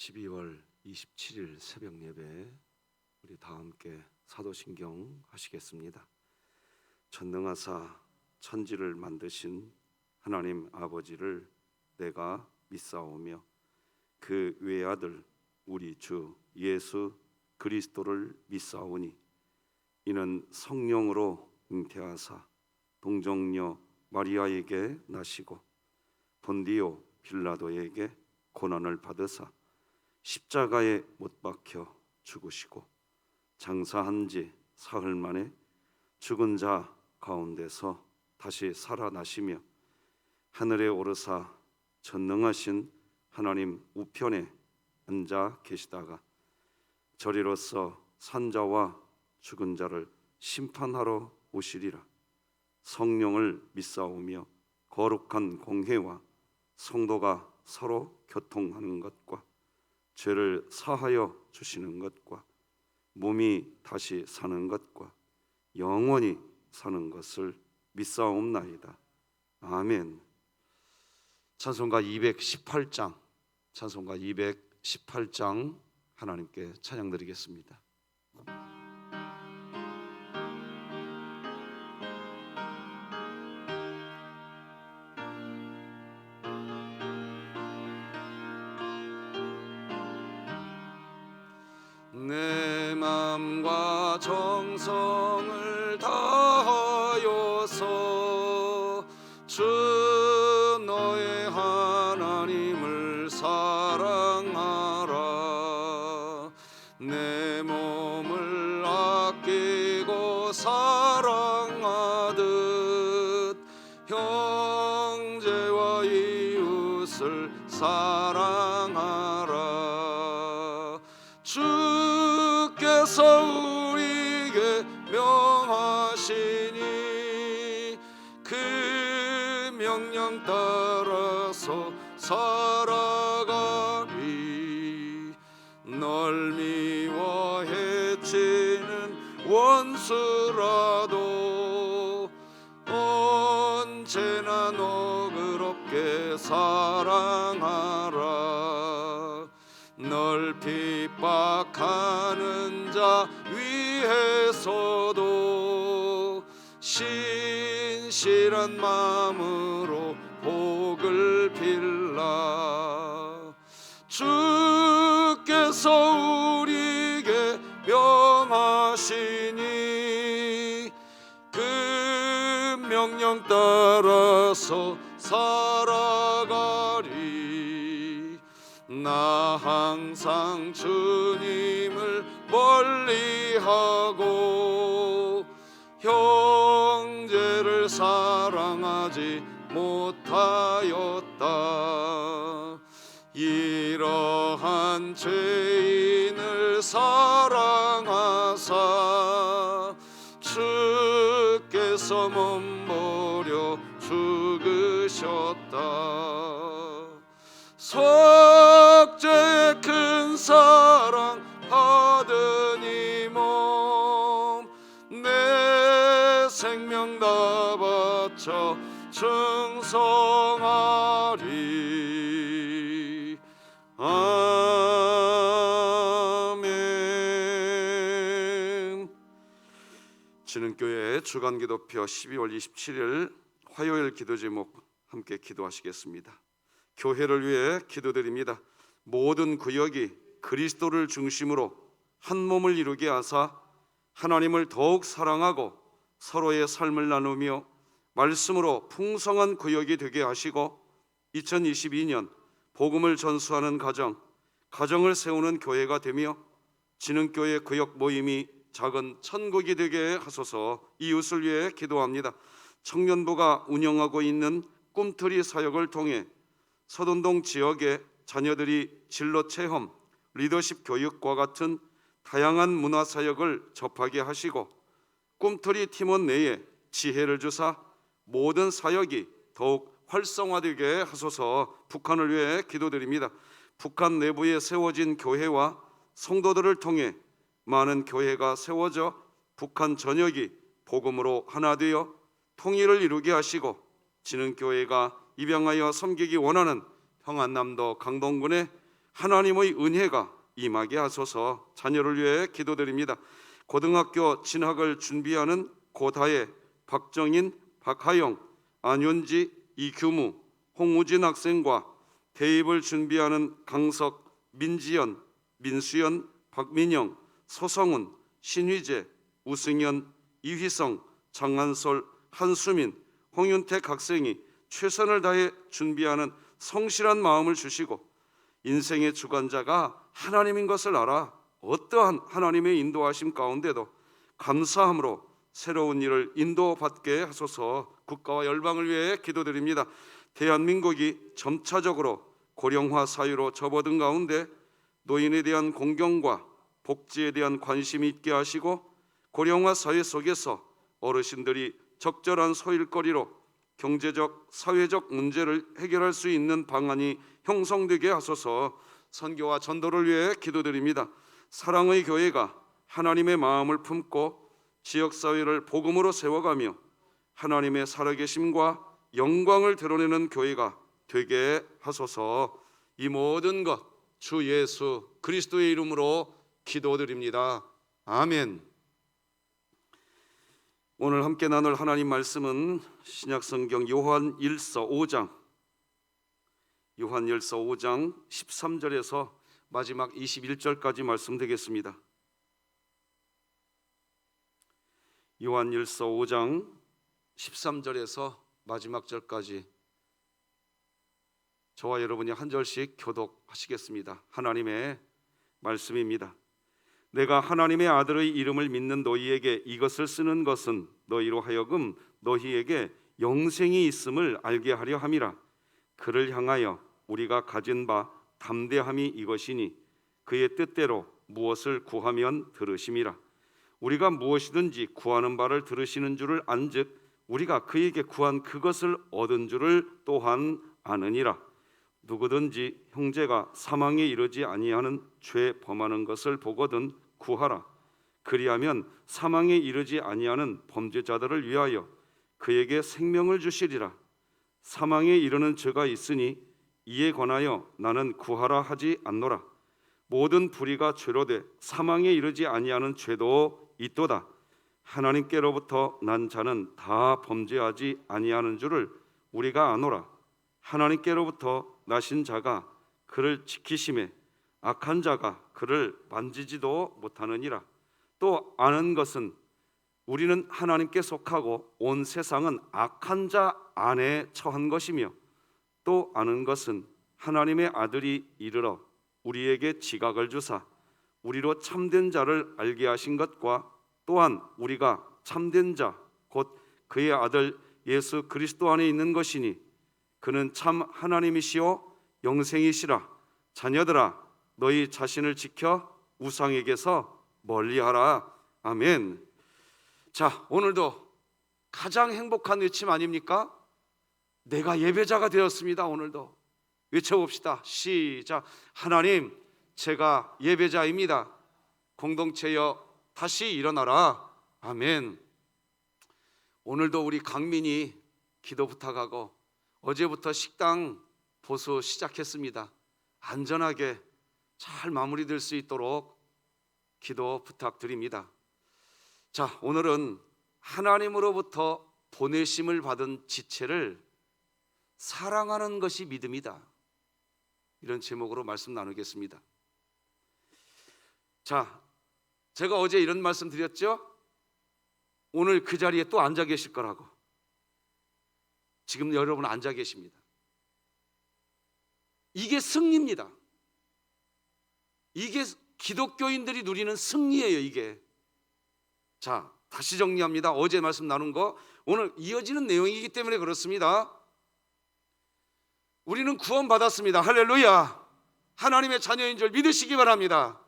12월 27일 새벽 예배 우리 다 함께 사도신경 하시겠습니다. 전능하사 천지를 만드신 하나님 아버지를 내가 믿사오며 그 외아들 우리 주 예수 그리스도를 믿사오니 이는 성령으로 잉태하사 동정녀 마리아에게 나시고 본디오 빌라도에게 고난을 받으사 십자가에 못 박혀 죽으시고 장사한 지 사흘 만에 죽은 자 가운데서 다시 살아나시며 하늘에 오르사 전능하신 하나님 우편에 앉아 계시다가 저리로서 산자와 죽은 자를 심판하러 오시리라. 성령을 믿사오며 거룩한 공회와 성도가 서로 교통하는 것과 죄를 사하여 주시는 것과 몸이 다시 사는 것과 영원히 사는 것을 믿사옵나이다. 아멘. 찬송가 218장 하나님께 찬양드리겠습니다. 내 맘과 정성을 다하여서 주 너의 하나님을 사랑하라. 내 몸을 아끼고 사랑하듯 형제와 이웃을 사랑하라. 주께서 우리에게 명하시니 그 명령 따라서 살아가리. 널 미워 해치는 원수라도 언제나 너그럽게 사랑하라. 널 핍박하는 자 위에서도 신실한 마음으로 복을 빌라. 주께서 우리에게 명하시니 그 명령 따라서 살아가리. 나 항상 주님을 멀리하고 형제를 사랑하지 못하였다. 이러한 죄인을 사랑하사 주께서 몸버려 죽으셨다. 속죄의 큰 사랑 받은 이 몸 내 생명 다 바쳐 충성하리. 아멘. 진흥교회 주간기도표 12월 27일 화요일 기도 제목 함께 기도하시겠습니다. 교회를 위해 기도드립니다. 모든 구역이 그리스도를 중심으로 한 몸을 이루게 하사 하나님을 더욱 사랑하고 서로의 삶을 나누며 말씀으로 풍성한 구역이 되게 하시고 2022년 복음을 전수하는 가정을 세우는 교회가 되며 진흥교회 구역 모임이 작은 천국이 되게 하소서. 이웃을 위해 기도합니다. 청년부가 운영하고 있는 꿈틀이 사역을 통해 서돈동 지역의 자녀들이 진로 체험, 리더십 교육과 같은 다양한 문화 사역을 접하게 하시고 꿈틀이 팀원 내에 지혜를 주사 모든 사역이 더욱 활성화되게 하소서. 북한을 위해 기도드립니다. 북한 내부에 세워진 교회와 성도들을 통해 많은 교회가 세워져 북한 전역이 복음으로 하나 되어 통일을 이루게 하시고 진흥교회가 입양하여 섬기기 원하는 평안남도 강동군의 하나님의 은혜가 임하게 하소서. 자녀를 위해 기도드립니다. 고등학교 진학을 준비하는 고다혜, 박정인, 박하영, 안윤지, 이규무, 홍우진 학생과 대입을 준비하는 강석, 민지연, 민수연, 박민영, 서성훈, 신휘재, 우승현, 이휘성, 장한솔, 한수민, 홍윤택 학생이 최선을 다해 준비하는 성실한 마음을 주시고 인생의 주관자가 하나님인 것을 알아 어떠한 하나님의 인도하심 가운데도 감사함으로 새로운 일을 인도받게 하소서. 국가와 열방을 위해 기도드립니다. 대한민국이 점차적으로 고령화 사유로 접어든 가운데 노인에 대한 공경과 복지에 대한 관심이 있게 하시고 고령화 사회 속에서 어르신들이 적절한 소일거리로 경제적, 사회적 문제를 해결할 수 있는 방안이 형성되게 하소서. 선교와 전도를 위해 기도드립니다. 사랑의 교회가 하나님의 마음을 품고 지역사회를 복음으로 세워가며 하나님의 살아계심과 영광을 드러내는 교회가 되게 하소서. 이 모든 것 주 예수 그리스도의 이름으로 기도드립니다. 아멘. 오늘 함께 나눌 하나님 말씀은 신약성경 요한일서 5장 13절에서 마지막 21절까지 말씀되겠습니다. 요한일서 5장 13절에서 마지막 절까지 저와 여러분이 한 절씩 교독하시겠습니다. 하나님의 말씀입니다. 내가 하나님의 아들의 이름을 믿는 너희에게 이것을 쓰는 것은 너희로 하여금 너희에게 영생이 있음을 알게 하려 함이라. 그를 향하여 우리가 가진 바 담대함이 이것이니 그의 뜻대로 무엇을 구하면 들으심이라. 우리가 무엇이든지 구하는 바를 들으시는 줄을 안즉 우리가 그에게 구한 그것을 얻은 줄을 또한 아느니라. 누구든지 형제가 사망에 이르지 아니하는 죄 범하는 것을 보거든 구하라. 그리하면 사망에 이르지 아니하는 범죄자들을 위하여 그에게 생명을 주시리라. 사망에 이르는 죄가 있으니 이에 관하여 나는 구하라 하지 않노라. 모든 불의가 죄로 돼 사망에 이르지 아니하는 죄도 있도다. 하나님께로부터 난 자는 다 범죄하지 아니하는 줄을 우리가 아노라. 하나님께로부터 나신 자가 그를 지키심에 악한 자가 그를 만지지도 못하느니라. 또 아는 것은 우리는 하나님께 속하고 온 세상은 악한 자 안에 처한 것이며 또 아는 것은 하나님의 아들이 이르러 우리에게 지각을 주사 우리로 참된 자를 알게 하신 것과 또한 우리가 참된 자 곧 그의 아들 예수 그리스도 안에 있는 것이니 그는 참 하나님이시요 영생이시라. 자녀들아 너희 자신을 지켜 우상에게서 멀리하라. 아멘. 자, 오늘도 가장 행복한 외침 아닙니까? 내가 예배자가 되었습니다. 오늘도 외쳐봅시다. 시작. 하나님, 제가 예배자입니다. 공동체여 다시 일어나라. 아멘. 오늘도 우리 강민이 기도 부탁하고 어제부터 식당 보수 시작했습니다. 안전하게 잘 마무리될 수 있도록 기도 부탁드립니다. 자, 오늘은 하나님으로부터 보내심을 받은 지체를 사랑하는 것이 믿음이다. 이런 제목으로 말씀 나누겠습니다. 자, 제가 어제 이런 말씀 드렸죠? 오늘 그 자리에 또 앉아 계실 거라고. 지금 여러분 앉아 계십니다. 이게 승리입니다. 이게 기독교인들이 누리는 승리예요. 이게. 자, 다시 정리합니다. 어제 말씀 나눈 거 오늘 이어지는 내용이기 때문에 그렇습니다. 우리는 구원받았습니다. 할렐루야. 하나님의 자녀인 줄 믿으시기 바랍니다.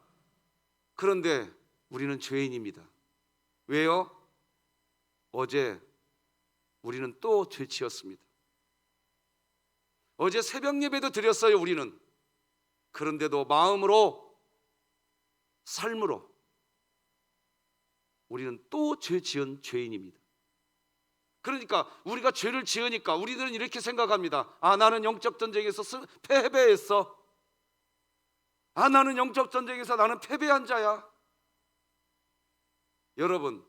그런데 우리는 죄인입니다. 왜요? 어제 우리는 또 죄치였습니다. 어제 새벽 예배도 드렸어요. 우리는. 그런데도 마음으로, 삶으로 우리는 또 죄 지은 죄인입니다. 그러니까 우리가 죄를 지으니까 우리들은 이렇게 생각합니다. 아, 나는 영적 전쟁에서 패배했어. 나는 영적 전쟁에서 나는 패배한 자야. 여러분,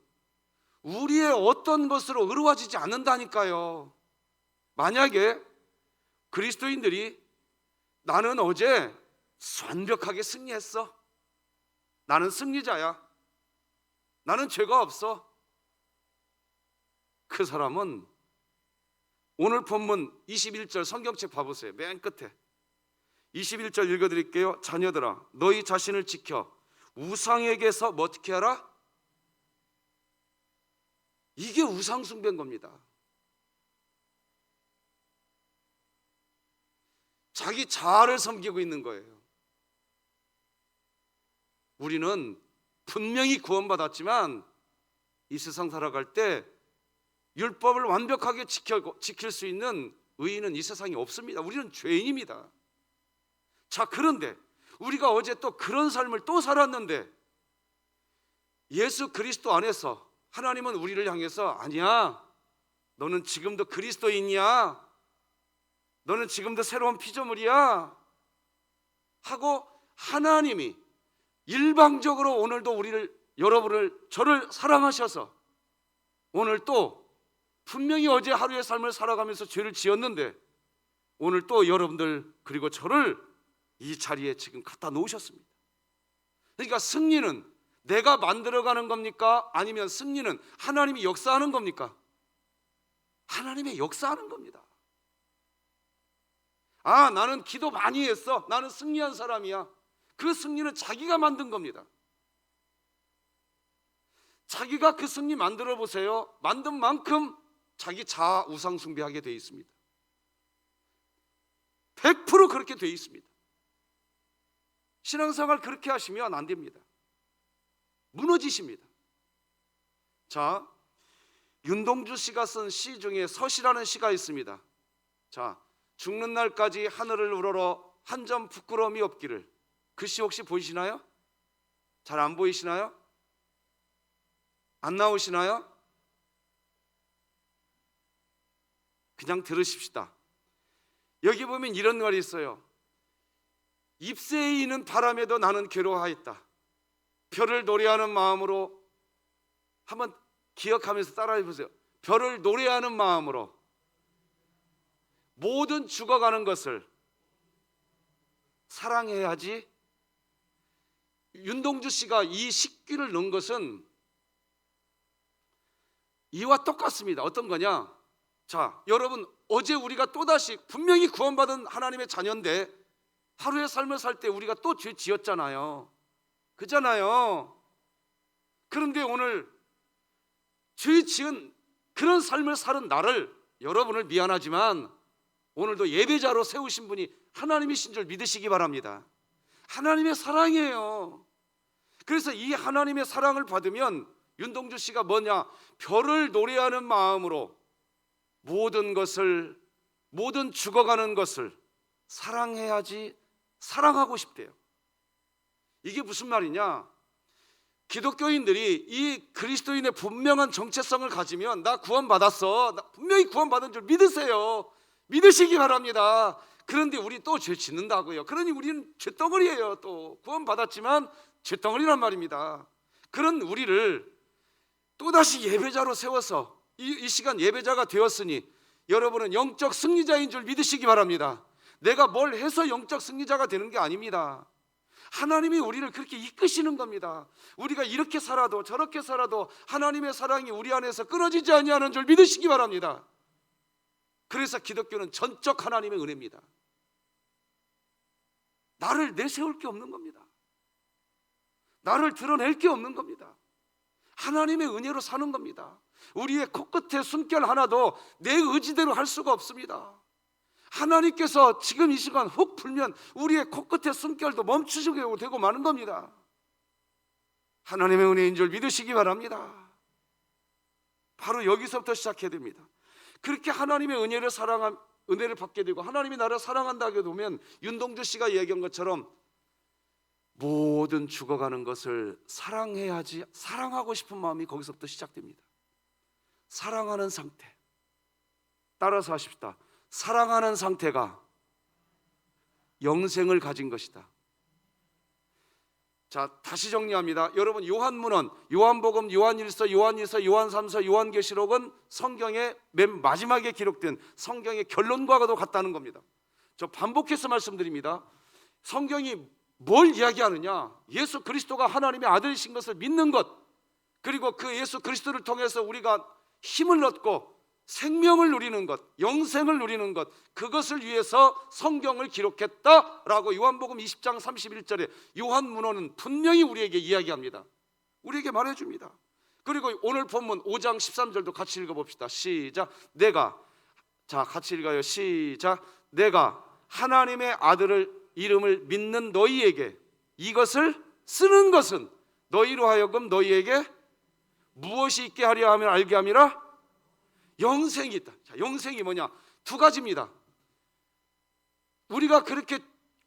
우리의 어떤 것으로 의로워지지 않는다니까요. 만약에 그리스도인들이 나는 어제 완벽하게 승리했어, 나는 승리자야, 나는 죄가 없어, 그 사람은 오늘 본문 21절 성경책 봐보세요. 맨 끝에 21절 읽어드릴게요. 자녀들아, 너희 자신을 지켜 우상에게서 뭐 어떻게 하라? 이게 우상 숭배인 겁니다. 자기 자아를 섬기고 있는 거예요. 우리는 분명히 구원받았지만 이 세상 살아갈 때 율법을 완벽하게 지킬 수 있는 의인은 이 세상에 없습니다. 우리는 죄인입니다. 자, 그런데 우리가 어제 또 그런 삶을 또 살았는데 예수 그리스도 안에서 하나님은 우리를 향해서 아니야, 너는 지금도 그리스도인이야, 너는 지금도 새로운 피조물이야 하고 하나님이 일방적으로 오늘도 여러분을, 저를 사랑하셔서 오늘 또 분명히 어제 하루의 삶을 살아가면서 죄를 지었는데 오늘 또 여러분들 그리고 저를 이 자리에 지금 갖다 놓으셨습니다. 그러니까 승리는 내가 만들어가는 겁니까? 아니면 승리는 하나님이 역사하는 겁니까? 하나님의 역사하는 겁니다. 나는 기도 많이 했어, 나는 승리한 사람이야. 그 승리는 자기가 만든 겁니다. 자기가 그 승리 만들어 보세요. 만든 만큼 자기 자아 우상 숭배하게 되어 있습니다. 100% 그렇게 되어 있습니다. 신앙생활 그렇게 하시면 안 됩니다. 무너지십니다. 자, 윤동주 씨가 쓴 시 중에 서시라는 시가 있습니다. 자, 죽는 날까지 하늘을 우러러 한 점 부끄러움이 없기를. 그 시 혹시 보이시나요? 잘 안 보이시나요? 안 나오시나요? 그냥 들으십시다. 여기 보면 이런 말이 있어요. 잎새에 이는 바람에도 나는 괴로워하였다. 별을 노래하는 마음으로, 한번 기억하면서 따라해 보세요. 별을 노래하는 마음으로 모든 죽어가는 것을 사랑해야지. 윤동주 씨가 이 식귀를 넣은 것은 이와 똑같습니다. 어떤 거냐? 자, 여러분, 어제 우리가 또다시 분명히 구원받은 하나님의 자녀인데 하루의 삶을 살 때 우리가 또 죄 지었잖아요. 그잖아요. 그런데 오늘 죄 지은 그런 삶을 사는 나를, 여러분을 미안하지만 오늘도 예배자로 세우신 분이 하나님이신 줄 믿으시기 바랍니다. 하나님의 사랑이에요. 그래서 이 하나님의 사랑을 받으면 윤동주 씨가 뭐냐? 별을 노래하는 마음으로 모든 것을, 모든 죽어가는 것을 사랑해야지, 사랑하고 싶대요. 이게 무슨 말이냐? 기독교인들이 이 그리스도인의 분명한 정체성을 가지면 나 구원받았어, 나 분명히 구원받은 줄 믿으세요. 믿으시기 바랍니다. 그런데 우리 또 죄 짓는다고요. 그러니 우리는 죄덩어리예요. 또 구원받았지만 죄덩어리란 말입니다. 그런 우리를 또다시 예배자로 세워서 이 시간 예배자가 되었으니 여러분은 영적 승리자인 줄 믿으시기 바랍니다. 내가 뭘 해서 영적 승리자가 되는 게 아닙니다. 하나님이 우리를 그렇게 이끄시는 겁니다. 우리가 이렇게 살아도 저렇게 살아도 하나님의 사랑이 우리 안에서 끊어지지 아니하는 줄 믿으시기 바랍니다. 그래서 기독교는 전적 하나님의 은혜입니다. 나를 내세울 게 없는 겁니다. 나를 드러낼 게 없는 겁니다. 하나님의 은혜로 사는 겁니다. 우리의 코끝에 숨결 하나도 내 의지대로 할 수가 없습니다. 하나님께서 지금 이 시간 훅 풀면 우리의 코끝에 숨결도 멈추시게 되고 마는 겁니다. 하나님의 은혜인 줄 믿으시기 바랍니다. 바로 여기서부터 시작해야 됩니다. 그렇게 하나님의 은혜를 받게 되고 하나님이 나를 사랑한다고 보면 윤동주 씨가 얘기한 것처럼 모든 죽어가는 것을 사랑해야지, 사랑하고 싶은 마음이 거기서부터 시작됩니다. 사랑하는 상태, 따라서 하십시다. 사랑하는 상태가 영생을 가진 것이다. 자, 다시 정리합니다. 여러분, 요한문헌, 요한복음, 요한일서, 요한일서, 요한삼서, 요한계시록은 성경의 맨 마지막에 기록된 성경의 결론과도 같다는 겁니다. 저 반복해서 말씀드립니다. 성경이 뭘 이야기하느냐? 예수 그리스도가 하나님의 아들이신 것을 믿는 것, 그리고 그 예수 그리스도를 통해서 우리가 힘을 얻고 생명을 누리는 것, 영생을 누리는 것, 그것을 위해서 성경을 기록했다라고 요한복음 20장 31절에 요한문헌은 분명히 우리에게 이야기합니다. 우리에게 말해줍니다. 그리고 오늘 본문 5장 13절도 같이 읽어봅시다. 시작. 자, 같이 읽어요. 시작. 내가 하나님의 아들을 이름을 믿는 너희에게 이것을 쓰는 것은 너희로 하여금 너희에게 무엇이 있게 하려 하면 알게 함이라? 영생이 있다. 자, 영생이 뭐냐? 두 가지입니다. 우리가 그렇게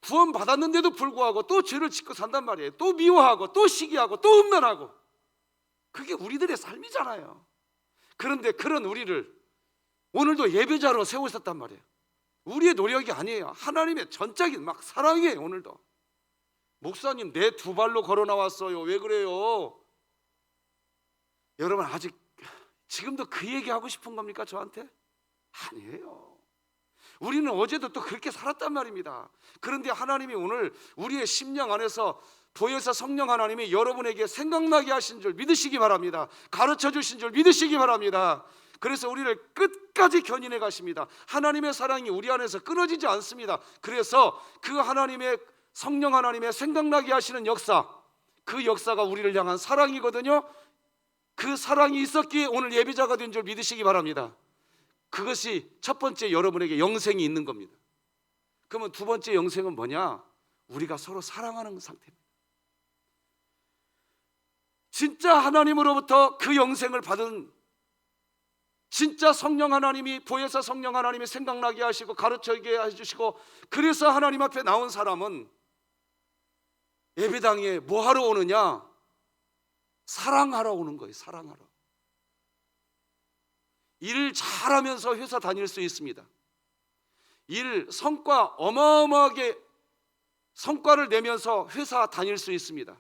구원받았는데도 불구하고 또 죄를 짓고 산단 말이에요. 또 미워하고 또 시기하고 또 음란하고. 그게 우리들의 삶이잖아요. 그런데 그런 우리를 오늘도 예배자로 세우셨단 말이에요. 우리의 노력이 아니에요. 하나님의 전적인 막 사랑이에요. 오늘도 목사님 내 두 발로 걸어 나왔어요. 왜 그래요? 여러분, 아직 지금도 그 얘기 하고 싶은 겁니까? 저한테? 아니에요. 우리는 어제도 또 그렇게 살았단 말입니다. 그런데 하나님이 오늘 우리의 심령 안에서 보혜사 성령 하나님이 여러분에게 생각나게 하신 줄 믿으시기 바랍니다. 가르쳐 주신 줄 믿으시기 바랍니다. 그래서 우리를 끝까지 견인해 가십니다. 하나님의 사랑이 우리 안에서 끊어지지 않습니다. 그래서 그 하나님의 성령 하나님의 생각나게 하시는 역사, 그 역사가 우리를 향한 사랑이거든요. 그 사랑이 있었기에 오늘 예배자가 된 줄 믿으시기 바랍니다. 그것이 첫 번째 여러분에게 영생이 있는 겁니다. 그러면 두 번째 영생은 뭐냐? 우리가 서로 사랑하는 상태입니다. 진짜 하나님으로부터 그 영생을 받은 진짜 성령 하나님이 보혜사 성령 하나님이 생각나게 하시고 가르쳐게 해주시고 그래서 하나님 앞에 나온 사람은 예배당에 뭐 하러 오느냐? 사랑하러 오는 거예요. 사랑하러. 일 잘하면서 회사 다닐 수 있습니다. 일 성과 어마어마하게 성과를 내면서 회사 다닐 수 있습니다.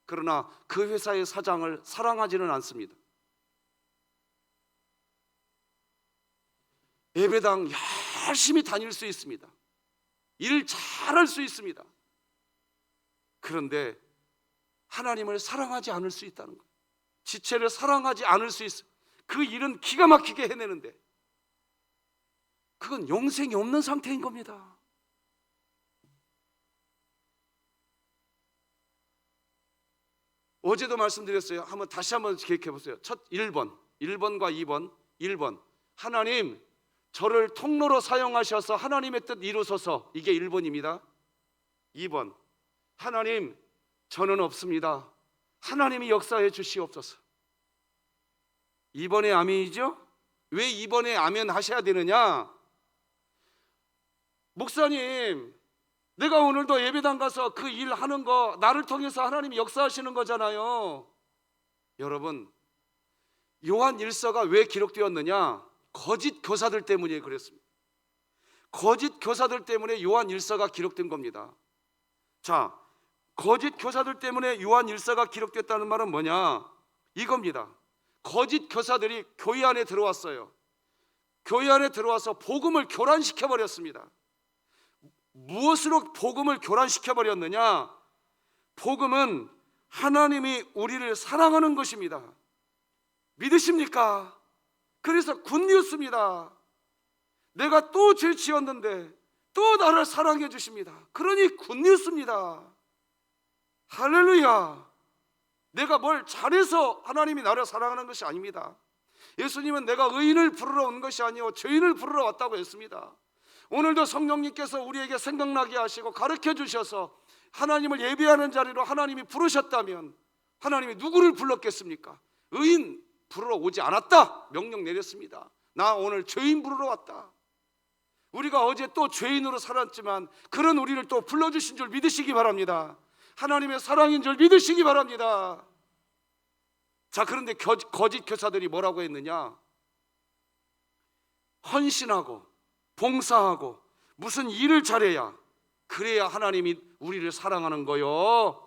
그러나 그 회사의 사장을 사랑하지는 않습니다. 예배당 열심히 다닐 수 있습니다. 일 잘할 수 있습니다. 그런데 하나님을 사랑하지 않을 수 있다는 거예요. 지체를 사랑하지 않을 수 있어요. 그 일은 기가 막히게 해내는데 그건 영생이 없는 상태인 겁니다. 어제도 말씀드렸어요. 다시 한번 기억해 보세요. 첫 1번과 2번. 1번, 하나님 저를 통로로 사용하셔서 하나님의 뜻 이루소서. 이게 1번입니다. 2번, 하나님 저는 없습니다. 하나님이 역사해 주시옵소서. 2번에 아멘이죠? 왜 2번에 아멘 하셔야 되느냐? 목사님, 내가 오늘도 예배당 가서 그 일 하는 거 나를 통해서 하나님이 역사하시는 거잖아요. 여러분, 요한 일서가 왜 기록되었느냐? 거짓 교사들 때문에 그랬습니다. 거짓 교사들 때문에 요한 일서가 기록된 겁니다. 자, 거짓 교사들 때문에 요한 일서가 기록됐다는 말은 뭐냐? 이겁니다. 거짓 교사들이 교회 안에 들어왔어요. 교회 안에 들어와서 복음을 교란시켜 버렸습니다. 무엇으로 복음을 교란시켜 버렸느냐? 복음은 하나님이 우리를 사랑하는 것입니다. 믿으십니까? 그래서 굿뉴스입니다. 내가 또 죄 지었는데 또 나를 사랑해 주십니다. 그러니 굿뉴스입니다. 할렐루야. 내가 뭘 잘해서 하나님이 나를 사랑하는 것이 아닙니다. 예수님은 내가 의인을 부르러 온 것이 아니요 죄인을 부르러 왔다고 했습니다. 오늘도 성령님께서 우리에게 생각나게 하시고 가르쳐 주셔서 하나님을 예배하는 자리로 하나님이 부르셨다면 하나님이 누구를 불렀겠습니까? 의인 부르러 오지 않았다 명령 내렸습니다. 나 오늘 죄인 부르러 왔다. 우리가 어제 또 죄인으로 살았지만 그런 우리를 또 불러주신 줄 믿으시기 바랍니다. 하나님의 사랑인 줄 믿으시기 바랍니다. 자, 그런데 거짓 교사들이 뭐라고 했느냐? 헌신하고 봉사하고 무슨 일을 잘해야 그래야 하나님이 우리를 사랑하는 거요.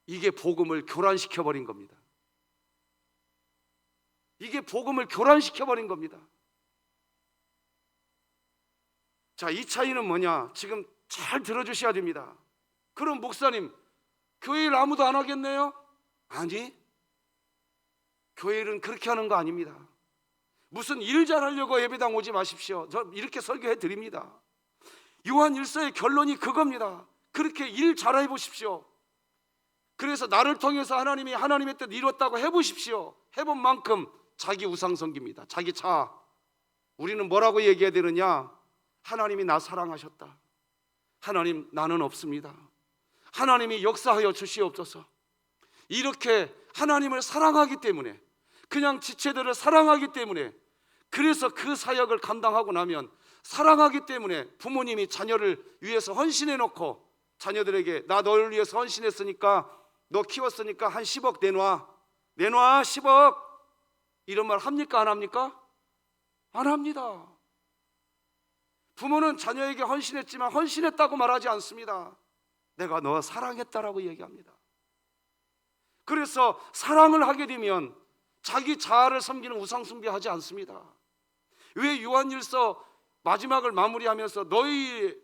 이게 복음을 교란시켜 버린 겁니다. 이게 복음을 교란시켜 버린 겁니다. 자, 이 차이는 뭐냐? 지금 잘 들어주셔야 됩니다. 그럼 목사님, 교회 일 아무도 안 하겠네요? 아니, 교회 일은 그렇게 하는 거 아닙니다. 무슨 일 잘하려고 예배당 오지 마십시오. 저 이렇게 설교해 드립니다. 요한 1서의 결론이 그겁니다. 그렇게 일 잘해 보십시오. 그래서 나를 통해서 하나님이 하나님의 뜻 이뤘다고 해보십시오. 해본 만큼 자기 우상 섬깁니다. 자기 자. 우리는 뭐라고 얘기해야 되느냐? 하나님이 나 사랑하셨다. 하나님, 나는 없습니다. 하나님이 역사하여 주시옵소서. 이렇게 하나님을 사랑하기 때문에, 그냥 지체들을 사랑하기 때문에, 그래서 그 사역을 감당하고 나면, 사랑하기 때문에 부모님이 자녀를 위해서 헌신해 놓고 자녀들에게 나 너를 위해서 헌신했으니까, 너 키웠으니까 한 10억 내놔 10억, 이런 말 합니까 안 합니까? 안 합니다. 부모는 자녀에게 헌신했지만 헌신했다고 말하지 않습니다. 내가 너 사랑했다라고 얘기합니다. 그래서 사랑을 하게 되면 자기 자아를 섬기는 우상 숭배하지 않습니다. 왜 요한 1서 마지막을 마무리하면서 너희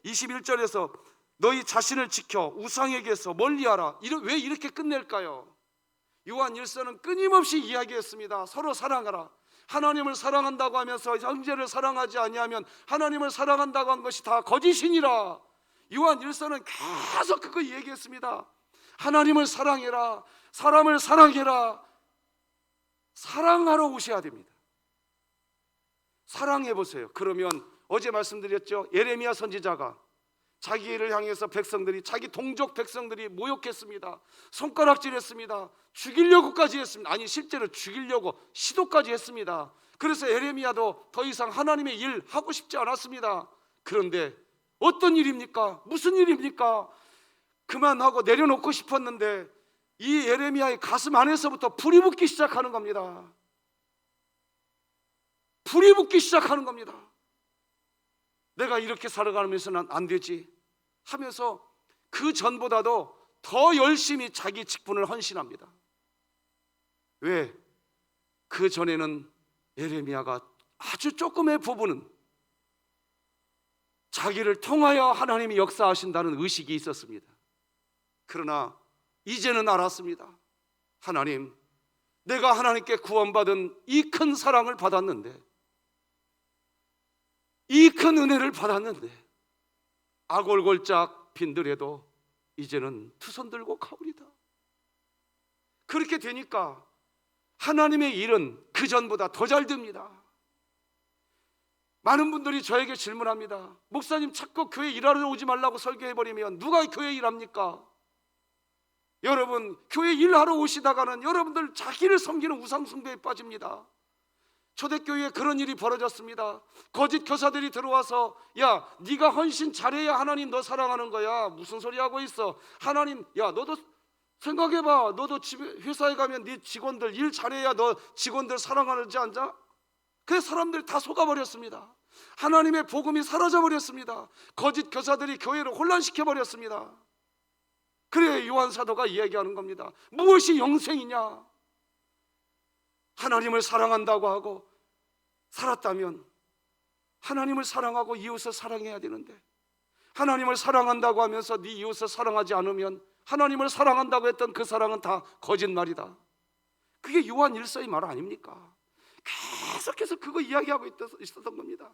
21절에서 너희 자신을 지켜 우상에게서 멀리하라, 왜 이렇게 끝낼까요? 요한 1서는 끊임없이 이야기했습니다. 서로 사랑하라. 하나님을 사랑한다고 하면서 형제를 사랑하지 아니하면 하나님을 사랑한다고 한 것이 다 거짓이니라. 요한 1서는 계속 그거 얘기했습니다. 하나님을 사랑해라, 사람을 사랑해라. 사랑하러 오셔야 됩니다. 사랑해 보세요. 그러면 어제 말씀드렸죠. 예레미야 선지자가 자기를 향해서 백성들이, 자기 동족 백성들이 모욕했습니다. 손가락질했습니다. 죽이려고까지 했습니다. 아니, 실제로 죽이려고 시도까지 했습니다. 그래서 예레미야도 더 이상 하나님의 일 하고 싶지 않았습니다. 그런데 어떤 일입니까? 무슨 일입니까? 그만하고 내려놓고 싶었는데 이 예레미야의 가슴 안에서부터 불이 붙기 시작하는 겁니다. 불이 붙기 시작하는 겁니다. 내가 이렇게 살아가면서는 안 되지 하면서 그 전보다도 더 열심히 자기 직분을 헌신합니다. 왜? 그 전에는 예레미야가 아주 조금의 부분은 자기를 통하여 하나님이 역사하신다는 의식이 있었습니다. 그러나 이제는 알았습니다. 하나님, 내가 하나님께 구원받은 이 큰 사랑을 받았는데, 이 큰 은혜를 받았는데 아골골짝 빈들에도 이제는 투손 들고 가오리다. 그렇게 되니까 하나님의 일은 그 전보다 더 잘 됩니다. 많은 분들이 저에게 질문합니다. 목사님, 자꾸 교회 일하러 오지 말라고 설교해버리면 누가 교회 일합니까? 여러분, 교회 일하러 오시다가는 여러분들 자기를 섬기는 우상 숭배에 빠집니다. 초대교회에 그런 일이 벌어졌습니다. 거짓 교사들이 들어와서, 야, 네가 헌신 잘해야 하나님 너 사랑하는 거야. 무슨 소리 하고 있어? 하나님, 야, 너도 생각해봐. 너도 회사에 가면 네 직원들 일 잘해야 너 직원들 사랑하는지 않자? 그래서 사람들이 다 속아버렸습니다. 하나님의 복음이 사라져버렸습니다. 거짓 교사들이 교회를 혼란시켜버렸습니다. 그래 요한 사도가 이야기하는 겁니다. 무엇이 영생이냐? 하나님을 사랑한다고 하고 살았다면 하나님을 사랑하고 이웃을 사랑해야 되는데, 하나님을 사랑한다고 하면서 네 이웃을 사랑하지 않으면 하나님을 사랑한다고 했던 그 사랑은 다 거짓말이다. 그게 요한 1서의 말 아닙니까? 계속해서 그거 이야기하고 있었던 겁니다.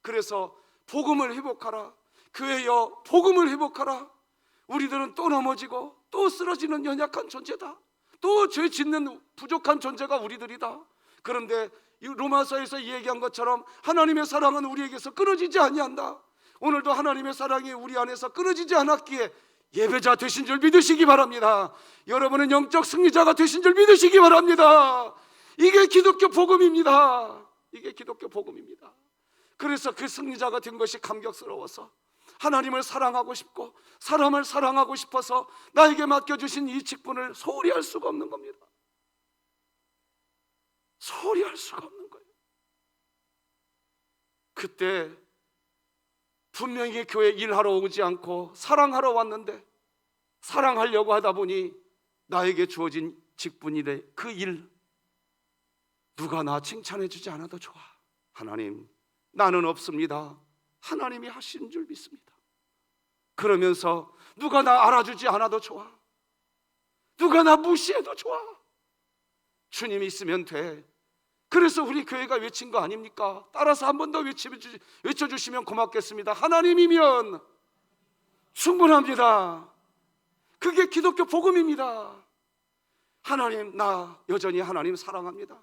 그래서 복음을 회복하라, 교회여 복음을 회복하라. 우리들은 또 넘어지고 또 쓰러지는 연약한 존재다. 또 죄 짓는 부족한 존재가 우리들이다. 그런데 로마서에서 얘기한 것처럼 하나님의 사랑은 우리에게서 끊어지지 아니한다. 오늘도 하나님의 사랑이 우리 안에서 끊어지지 않았기에 예배자 되신 줄 믿으시기 바랍니다. 여러분은 영적 승리자가 되신 줄 믿으시기 바랍니다. 이게 기독교 복음입니다. 이게 기독교 복음입니다. 그래서 그 승리자가 된 것이 감격스러워서 하나님을 사랑하고 싶고 사람을 사랑하고 싶어서 나에게 맡겨주신 이 직분을 소홀히 할 수가 없는 겁니다. 소홀히 할 수가 없는 거예요. 그때 분명히 교회 일하러 오지 않고 사랑하러 왔는데 사랑하려고 하다 보니 나에게 주어진 직분이래. 그 일, 누가 나 칭찬해 주지 않아도 좋아. 하나님, 나는 없습니다. 하나님이 하시는 줄 믿습니다. 그러면서 누가 나 알아주지 않아도 좋아. 누가 나 무시해도 좋아. 주님이 있으면 돼. 그래서 우리 교회가 외친 거 아닙니까? 따라서 한 번 더 외쳐주시면 고맙겠습니다. 하나님이면 충분합니다. 그게 기독교 복음입니다. 하나님, 나 여전히 하나님 사랑합니다.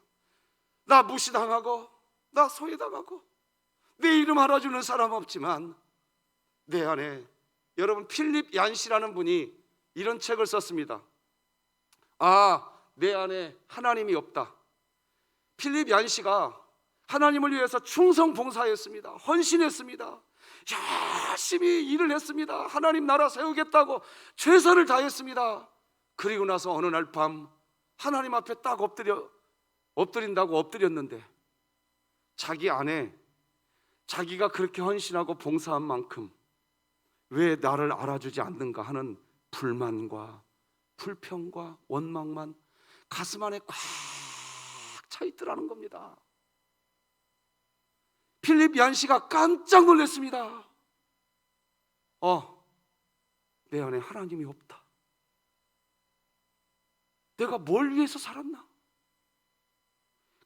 나 무시당하고 나 소외당하고 내 이름 알아주는 사람 없지만 내 안에, 여러분, 필립 얀시라는 분이 이런 책을 썼습니다. 내 안에 하나님이 없다. 필립 얀시가 하나님을 위해서 충성 봉사했습니다. 헌신했습니다. 열심히 일을 했습니다. 하나님 나라 세우겠다고 최선을 다했습니다. 그리고 나서 어느 날 밤 하나님 앞에 딱 엎드린다고 엎드렸는데 자기 안에 자기가 그렇게 헌신하고 봉사한 만큼 왜 나를 알아주지 않는가 하는 불만과 불평과 원망만 가슴 안에 꽉 차 있더라는 겁니다. 필립 얀시가 깜짝 놀랐습니다. 내 안에 하나님이 없다. 내가 뭘 위해서 살았나?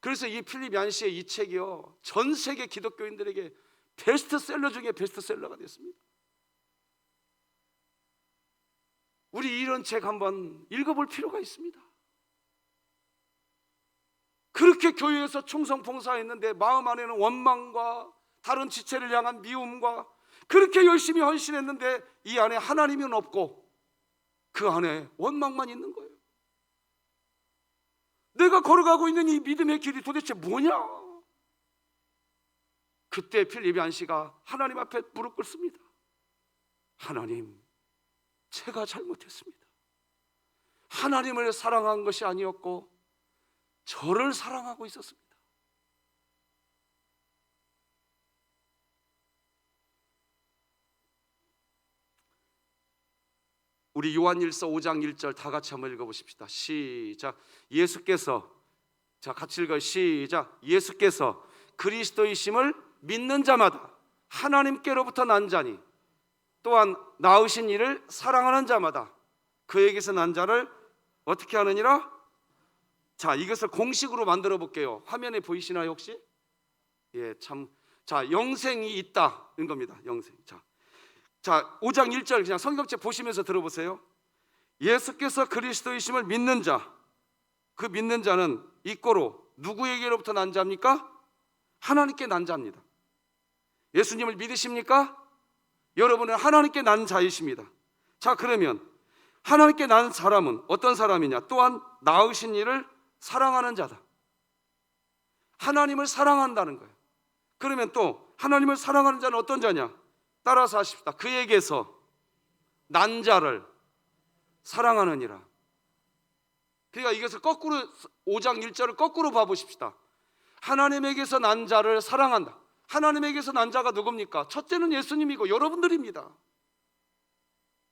그래서 이 필립 얀시의 이 책이요, 전 세계 기독교인들에게 베스트셀러 중에 베스트셀러가 됐습니다. 우리 이런 책 한번 읽어볼 필요가 있습니다. 그렇게 교회에서 충성 봉사했는데 마음 안에는 원망과 다른 지체를 향한 미움과, 그렇게 열심히 헌신했는데 이 안에 하나님은 없고 그 안에 원망만 있는 거예요. 내가 걸어가고 있는 이 믿음의 길이 도대체 뭐냐? 그때 필립 얀시가 하나님 앞에 무릎 꿇습니다. 하나님, 제가 잘못했습니다. 하나님을 사랑한 것이 아니었고 저를 사랑하고 있었습니다. 우리 요한일서 5장 1절 다 같이 한번 읽어보십시다. 시작. 예수께서, 자 같이 읽어요. 시작. 예수께서 그리스도이심을 믿는 자마다 하나님께로부터 난 자니 또한 낳으신 이를 사랑하는 자마다 그에게서 난 자를 어떻게 하느니라? 자, 이것을 공식으로 만들어 볼게요. 화면에 보이시나요 혹시? 자, 영생이 있다 인 겁니다. 영생. 자 5장 1절 그냥 성경책 보시면서 들어보세요. 예수께서 그리스도이심을 믿는 자, 그 믿는 자는 이꼬로 누구에게로부터 난 자입니까? 하나님께 난 자입니다. 예수님을 믿으십니까? 여러분은 하나님께 난 자이십니다. 자, 그러면 하나님께 난 사람은 어떤 사람이냐? 또한 낳으신 이를 사랑하는 자다. 하나님을 사랑한다는 거예요. 그러면 또 하나님을 사랑하는 자는 어떤 자냐? 따라서 하십시다. 그에게서 난 자를 사랑하느니라. 그러니까 이것을 거꾸로, 5장 1절을 거꾸로 봐보십시다. 하나님에게서 난 자를 사랑한다. 하나님에게서 난 자가 누굽니까? 첫째는 예수님이고 여러분들입니다.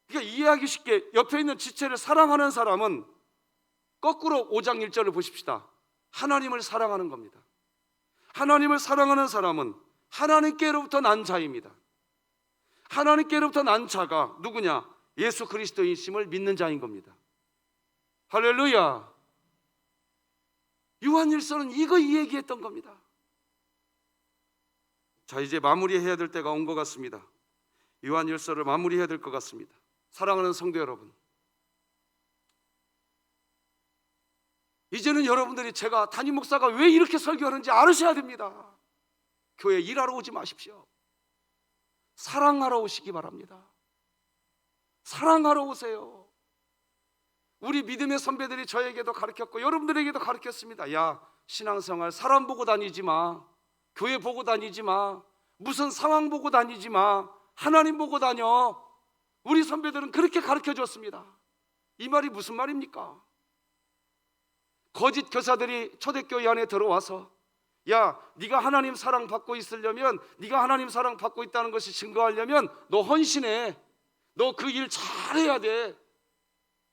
그러니까 이해하기 쉽게 옆에 있는 지체를 사랑하는 사람은 거꾸로 5장 1절을 보십시다. 하나님을 사랑하는 겁니다. 하나님을 사랑하는 사람은 하나님께로부터 난 자입니다. 하나님께로부터 난 자가 누구냐? 예수 그리스도이심을 믿는 자인 겁니다. 할렐루야. 요한일서는 이거 얘기했던 겁니다. 자, 이제 마무리해야 될 때가 온 것 같습니다. 요한일서를 마무리해야 될 것 같습니다. 사랑하는 성도 여러분, 이제는 여러분들이 제가 담임 목사가 왜 이렇게 설교하는지 알으셔야 됩니다. 교회 일하러 오지 마십시오. 사랑하러 오시기 바랍니다. 사랑하러 오세요. 우리 믿음의 선배들이 저에게도 가르쳤고 여러분들에게도 가르쳤습니다. 야, 신앙생활 사람 보고 다니지 마. 교회 보고 다니지 마. 무슨 상황 보고 다니지 마. 하나님 보고 다녀. 우리 선배들은 그렇게 가르쳐줬습니다. 이 말이 무슨 말입니까? 거짓 교사들이 초대교회 안에 들어와서 야, 네가 하나님 사랑 받고 있으려면, 네가 하나님 사랑 받고 있다는 것이 증거하려면 너 헌신해. 너 그 일 잘해야 돼.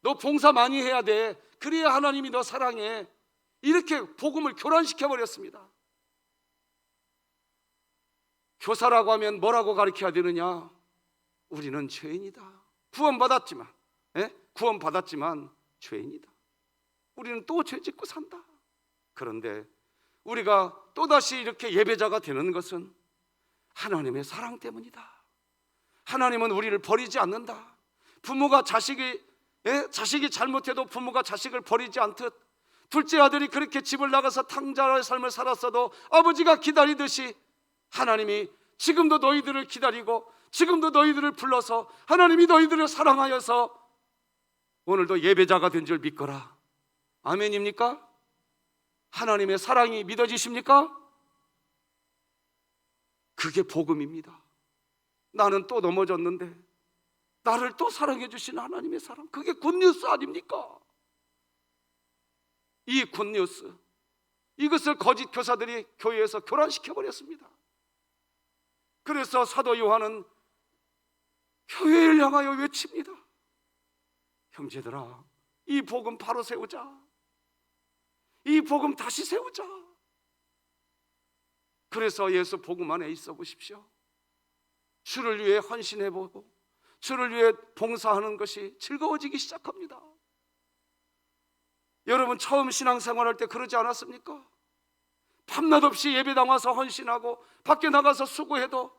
너 봉사 많이 해야 돼. 그래야 하나님이 너 사랑해. 이렇게 복음을 교란시켜 버렸습니다. 교사라고 하면 뭐라고 가르쳐야 되느냐? 우리는 죄인이다. 구원받았지만 죄인이다. 우리는 또 죄짓고 산다. 그런데 우리가 또다시 이렇게 예배자가 되는 것은 하나님의 사랑 때문이다. 하나님은 우리를 버리지 않는다. 부모가 자식이 잘못해도 부모가 자식을 버리지 않듯, 둘째 아들이 그렇게 집을 나가서 탕자의 삶을 살았어도 아버지가 기다리듯이 하나님이 지금도 너희들을 기다리고 지금도 너희들을 불러서 하나님이 너희들을 사랑하여서 오늘도 예배자가 된 줄 믿거라. 아멘입니까? 하나님의 사랑이 믿어지십니까? 그게 복음입니다. 나는 또 넘어졌는데 나를 또 사랑해 주시는 하나님의 사랑, 그게 굿뉴스 아닙니까? 이 굿뉴스, 이것을 거짓 교사들이 교회에서 교란시켜 버렸습니다. 그래서 사도 요한은 교회를 향하여 외칩니다. 형제들아, 이 복음 바로 세우자. 이 복음 다시 세우자. 그래서 예수 복음 안에 있어 보십시오. 주를 위해 헌신해보고 주를 위해 봉사하는 것이 즐거워지기 시작합니다. 여러분, 처음 신앙생활할 때 그러지 않았습니까? 밤낮 없이 예배당 와서 헌신하고 밖에 나가서 수고해도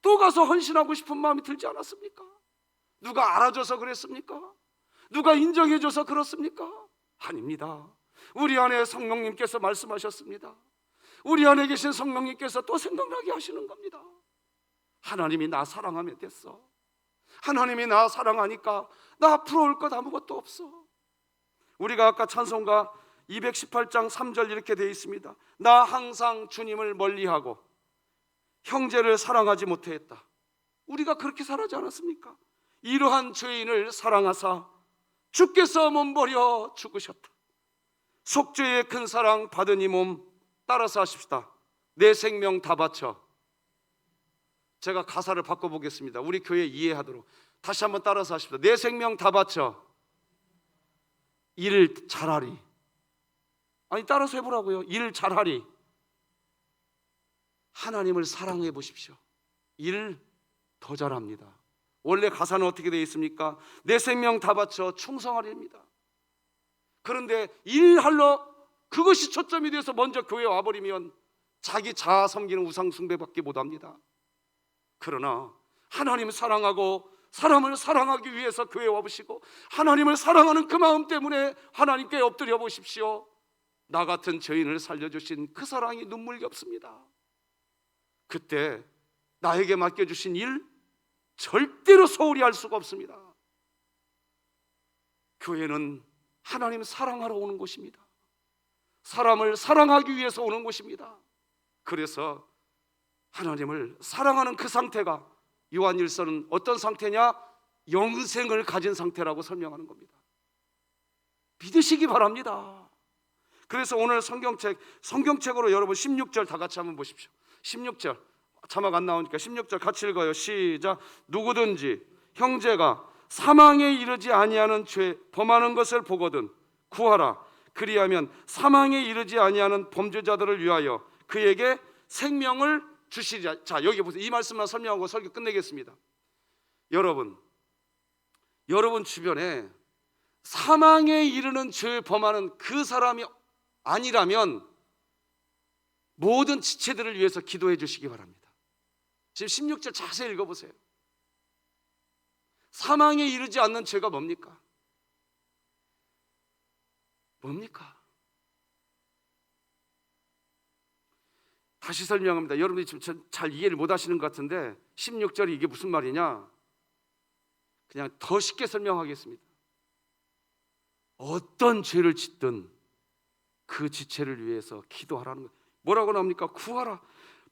또 가서 헌신하고 싶은 마음이 들지 않았습니까? 누가 알아줘서 그랬습니까? 누가 인정해줘서 그렇습니까? 아닙니다. 우리 안에 성령님께서 말씀하셨습니다. 우리 안에 계신 성령님께서 또 생각나게 하시는 겁니다. 하나님이 나 사랑하면 됐어. 하나님이 나 사랑하니까 나 앞으로 올 것 아무것도 없어. 우리가 아까 찬송가 218장 3절 이렇게 되어 있습니다. 나 항상 주님을 멀리하고 형제를 사랑하지 못했다. 우리가 그렇게 살아지 않았습니까? 이러한 죄인을 사랑하사 주께서 몸버려 죽으셨다. 속죄의 큰 사랑 받은 이 몸 따라서 하십시다. 내 생명 다 바쳐. 제가 가사를 바꿔보겠습니다. 우리 교회 이해하도록 다시 한번 따라서 하십시다. 내 생명 다 바쳐 일을 잘하리. 아니, 따라서 해보라고요. 일을 잘하리. 하나님을 사랑해 보십시오. 일을 더 잘합니다. 원래 가사는 어떻게 되어 있습니까? 내 생명 다 바쳐 충성하리입니다. 그런데 일하러 그것이 초점이 돼서 먼저 교회에 와버리면 자기 자아 섬기는 우상 숭배밖에 못합니다. 그러나 하나님을 사랑하고 사람을 사랑하기 위해서 교회에 와보시고 하나님을 사랑하는 그 마음 때문에 하나님께 엎드려 보십시오. 나 같은 죄인을 살려주신 그 사랑이 눈물겹습니다. 그때 나에게 맡겨주신 일 절대로 소홀히 할 수가 없습니다. 교회는 하나님 사랑하러 오는 곳입니다. 사람을 사랑하기 위해서 오는 곳입니다. 그래서 하나님을 사랑하는 그 상태가 요한일서는 어떤 상태냐? 영생을 가진 상태라고 설명하는 겁니다. 믿으시기 바랍니다. 그래서 오늘 성경책으로 여러분 16절 다 같이 한번 보십시오. 16절 자막 안 나오니까 16절 같이 읽어요. 시작. 누구든지 형제가 사망에 이르지 아니하는 죄 범하는 것을 보거든 구하라. 그리하면 사망에 이르지 아니하는 범죄자들을 위하여 그에게 생명을 주시리라. 자, 여기 보세요. 이 말씀만 설명하고 설교 끝내겠습니다. 여러분 주변에 사망에 이르는 죄 범하는 그 사람이 아니라면 모든 지체들을 위해서 기도해 주시기 바랍니다. 지금 16절 자세히 읽어보세요. 사망에 이르지 않는 죄가 뭡니까? 다시 설명합니다. 여러분들이 지금 잘 이해를 못 하시는 것 같은데 16절이 이게 무슨 말이냐? 그냥 더 쉽게 설명하겠습니다. 어떤 죄를 짓든 그 지체를 위해서 기도하라는 거예요. 뭐라고 나옵니까? 구하라.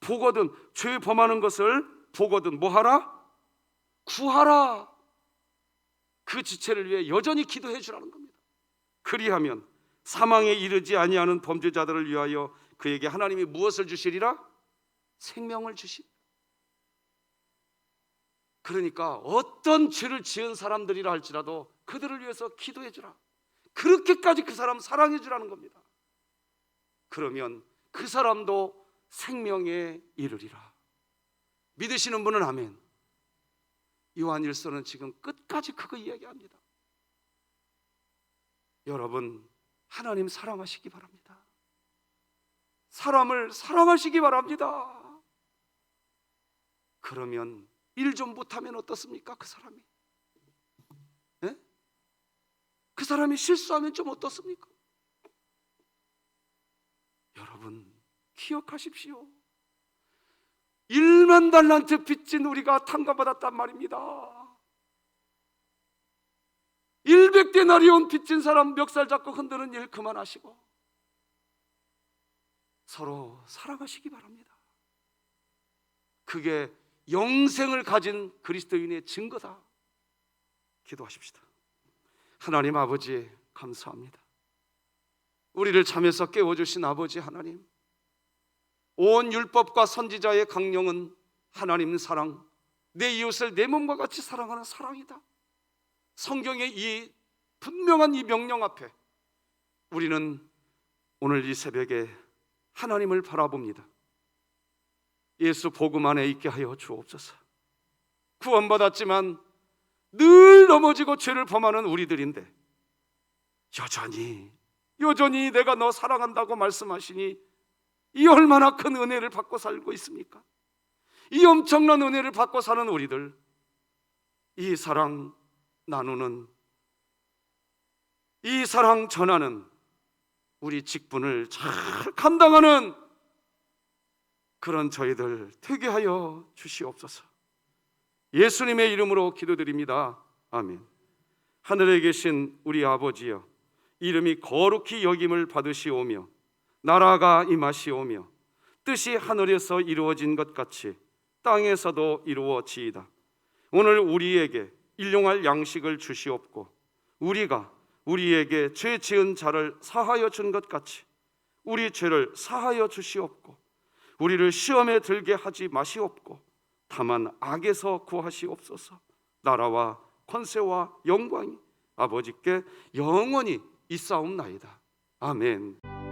보거든 죄 범하는 것을 보거든 뭐하라? 구하라. 그 지체를 위해 여전히 기도해 주라는 겁니다. 그리하면 사망에 이르지 아니하는 범죄자들을 위하여 그에게 하나님이 무엇을 주시리라? 생명을 주시리라. 그러니까 어떤 죄를 지은 사람들이라 할지라도 그들을 위해서 기도해 주라. 그렇게까지 그 사람 사랑해 주라는 겁니다. 그러면 그 사람도 생명에 이르리라. 믿으시는 분은 아멘. 요한일서는 지금 끝까지 그거 이야기합니다. 여러분, 하나님 사랑하시기 바랍니다. 사람을 사랑하시기 바랍니다. 그러면 일 좀 못하면 어떻습니까? 그 사람이 그 사람이 실수하면 좀 어떻습니까? 여러분, 기억하십시오. 1만 달란트 빚진 우리가 탕감받았단 말입니다. 100데나리온 빚진 사람 멱살 잡고 흔드는 일 그만하시고 서로 사랑하시기 바랍니다. 그게 영생을 가진 그리스도인의 증거다. 기도하십시다. 하나님 아버지, 감사합니다. 우리를 잠에서 깨워주신 아버지 하나님, 온 율법과 선지자의 강령은 하나님 사랑, 내 이웃을 내 몸과 같이 사랑하는 사랑이다. 성경의 이 분명한 이 명령 앞에 우리는 오늘 이 새벽에 하나님을 바라봅니다. 예수 복음 안에 있게 하여 주옵소서. 구원받았지만 늘 넘어지고 죄를 범하는 우리들인데 여전히 내가 너 사랑한다고 말씀하시니 이 얼마나 큰 은혜를 받고 살고 있습니까? 이 엄청난 은혜를 받고 사는 우리들, 이 사랑 나누는, 이 사랑 전하는, 우리 직분을 잘 감당하는 그런 저희들 되게 하여 주시옵소서. 예수님의 이름으로 기도드립니다. 아멘. 하늘에 계신 우리 아버지여, 이름이 거룩히 여김을 받으시오며 나라가 임하시오며 뜻이 하늘에서 이루어진 것 같이 땅에서도 이루어지이다. 오늘 우리에게 일용할 양식을 주시옵고 우리가 우리에게 죄 지은 자를 사하여 준 것 같이 우리 죄를 사하여 주시옵고 우리를 시험에 들게 하지 마시옵고 다만 악에서 구하시옵소서. 나라와 권세와 영광이 아버지께 영원히 있사옵나이다. 아멘.